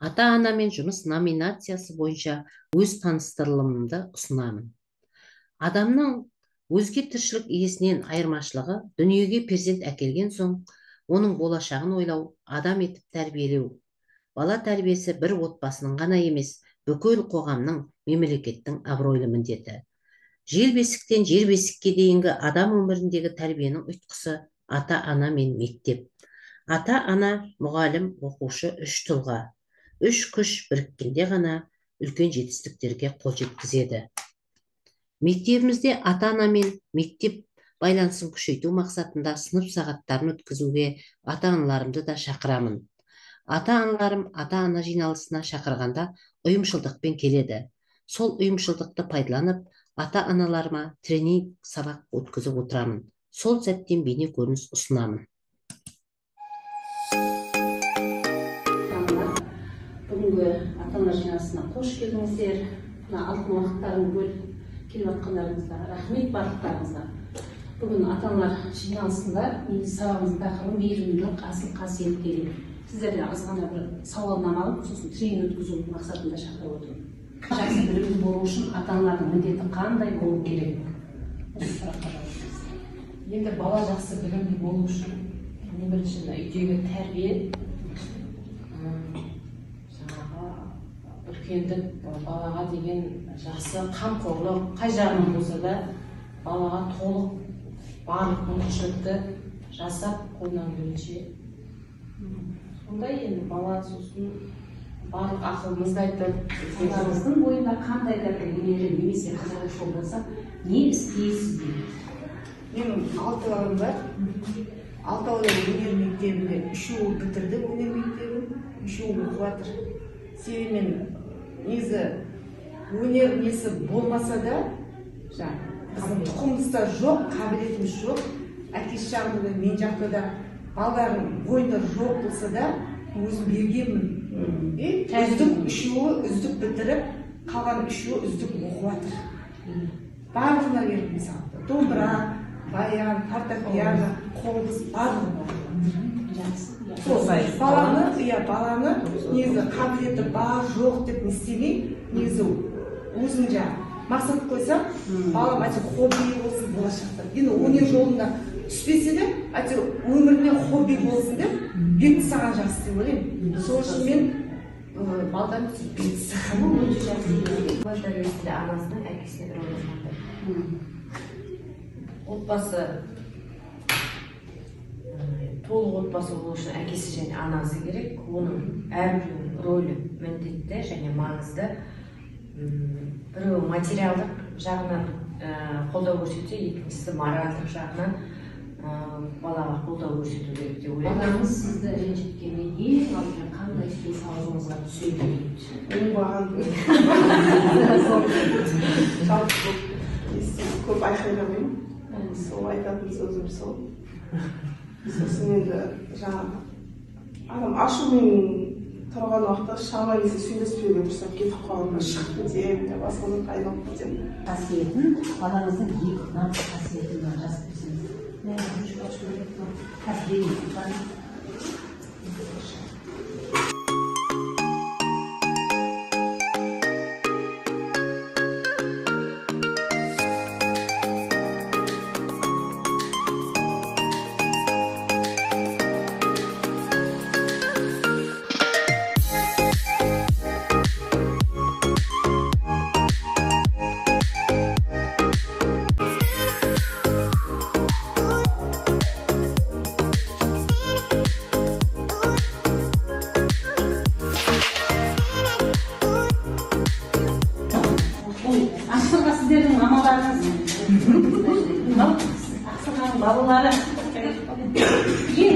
Ата-анамен жұмыс номинациясы бойынша өз таныстырылымымды ұсынамын. Адамның өзге тіршілік иесінен айырмашылығы дүниеге перзент әкелген соң, оның болашағын ойлау, адам етіп тәрбиелеу. Бала тәрбиесі бір отбасының ғана емес, бүкіл қоғамның, мемлекеттің абыройлы міндеті. Жер бесіктен жер бесікке дейінгі адам өміріндегі тәрбиенің ұйытқысы ата-ана мен мектеп. Ата-ана, мұғалім, оқушы үш тұлға. Үш күш біріккенде ғана үлкен жетістіктерге қол жеткізеді. Мектебімізде ата-ана мен мектеп байланысын күшейту мақсатында сынып сағаттарын өткізуге ата-аналарымды да шақырамын. Ата-аналарым ата-ана жиналысына шақырғанда ұйымшылдықпен келеді. Сол ұйымшылдықты пайдаланып, ата-аналарыма тренинг сабақ өткізіп отырамын. Сол сәттен бейне көрініс ұсынамын. Бүгінгі ата-аналар жиналысына қош келдіңіздер. Алтын уақыттарын бөліп келіп жатқандарыңызға рахмет, барлықтарыңызға. Бүгін ата-аналар жиналысында сабағымыздың тақырыбы мейірімділік асыл қасиет керек. Сіздерге аз ғана бір сауалнама алып, сосын тренинг өткізу мақсатында шақырып отырмын. Жақсы білімді болу үшін ата-аналардың міндеті қандай болу керек? Осы сұраққа жауап беріңіз. Енді бала жақсы білімді болу үшін ең бірінші үйдегі тәрбие, жаңағы үлкендік, балаға деген жақсы қамқорлық, қай жағынан болса да балаға толық барлық мүмкіншілікті жасап қолынан келгенше. Сондай енді бала сосын барлық ақылымызды айтып, балаңыздың бойында қандай да бір өнері немесе қызығушылық болса, не істейсіз дейді? Менің 6 балам бар. 6-ауы өнер мектебінде, 3-і бітірді өнер мектебін, 3-і оқып жатыр. Себебі мен негізі өнер несі болмаса да, біздің тұқымымызда жоқ, қабілетіміз жоқ. Әкесі жағында да, мен жақта да балалардың бойында жоқ болса да, өзім бергенмін. Үздік 3-і үздік бітіріп, қалған 3-і үздік оқып жатыр. Барлығына беріп мысалы, домбыра, баян, фортепиано, қобыз, барлығы бар. Баланы негізі қабілеті бар, жоқ деп не істемей, негізі өзің мақсат қойсам, балам хобби болсын болашақта. Енді өнер жолында түспесе де, өміріне хобби болсын деп, бетті саған жақсы деп ойлаймын. Сол үшін мен балдан бетті саған өте жақсы деп тәрбиесінде анасының әкесіне бір ойлағандай. Отбасы, толық отбасы болу үшін әкесі және анасы керек. Оның әрбір рөлі міндетті және маңызды. Біреу материалдық жағынан қолдау көрсетсе, екіншісі моральдық жағынан балаға қолдау көрсету керек деп ойлаймын. Балаңыз сізді ренжіткенде ең алдымен қандай істей салуыңызға түседі дейді? оңбаған көп айқайламаймын. Сол айтатын сөзім сол. Сосын енді жаңағы адам ашумен тұрған уақытта шама кезде сөйлеспеуге тырысып кетіп қалғанда шығып кетемін, басқадан айналып кетемін. Қасиетін, балаңыздың екі нақты қасиетін жазып берсеңіз. Сіздердің мамаларыңыз, ақсырған балалары ең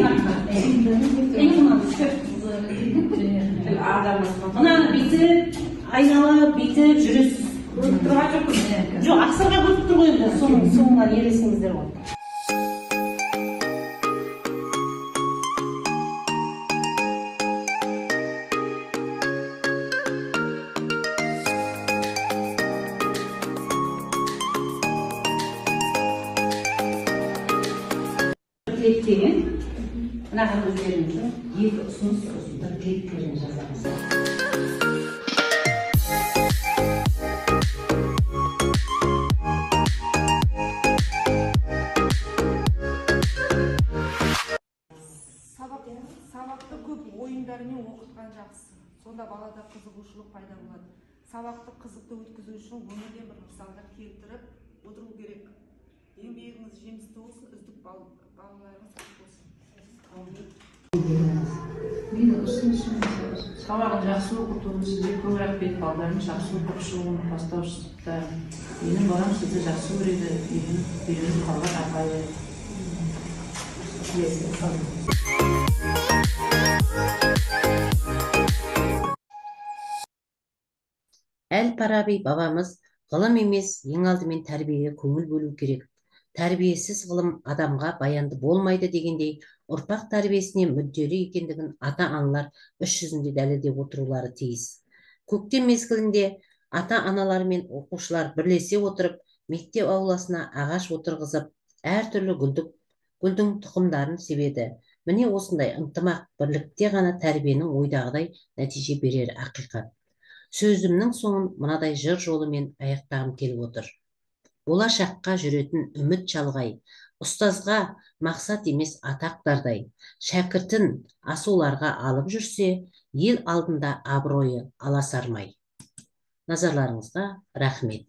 мынаны бүйтіп, айналып, бүйтіп жүресіз. Жоқ, ақсырға көріп тұр ғой енді, соның соңынан елесіңіздер ғой. мынаған өздеріңіздің 2 ұсыныс бір тілектерін жазамыз. Сабақты көп ойындармен оқытқан жақсы. Сонда балада қызығушылық пайда болады. Сабақты қызықты өткізу үшін өмірден бір мысалдар келтіріп отыру керек. Еңбегіңіз жемісті болсын, үздік балаларыңыз көп болсын. Менің ұсынысым сабағын жақсы оқыту, сізге көбірек бет балдарын жақсы оқып шығуын бастауыш сыныпта. Менің балам сізді жақсы көреді, үйреніп қалған апайы. Әл-Фараби бабамыз ғылым емес, ең алдымен тәрбиеге көңіл бөлу керек. Тәрбиесіз ғылым адамға баянды болмайды дегендей, ұрпақ тәрбиесіне мүдделі екендігін ата-аналар іс жүзінде дәлелдеп отырулары тиіс. Көктем мезгілінде ата-аналар мен оқушылар бірлесе отырып, мектеп ауласына ағаш отырғызып, әртүрлі гүлдің тұқымдарын себеді. Міне осындай ынтымақ бірлікте ғана тәрбиенің ойдағыдай нәтиже берері ақиқат. Сөзімнің соңын мынадай жыр жолымен аяқтағым келіп отыр. Болашаққа жүретін үміт шалғай, ұстазға мақсат емес атақтардай, шәкіртін асуларға алып жүрсе, ел алдында абыройы аласармай. Назарларыңызға рахмет.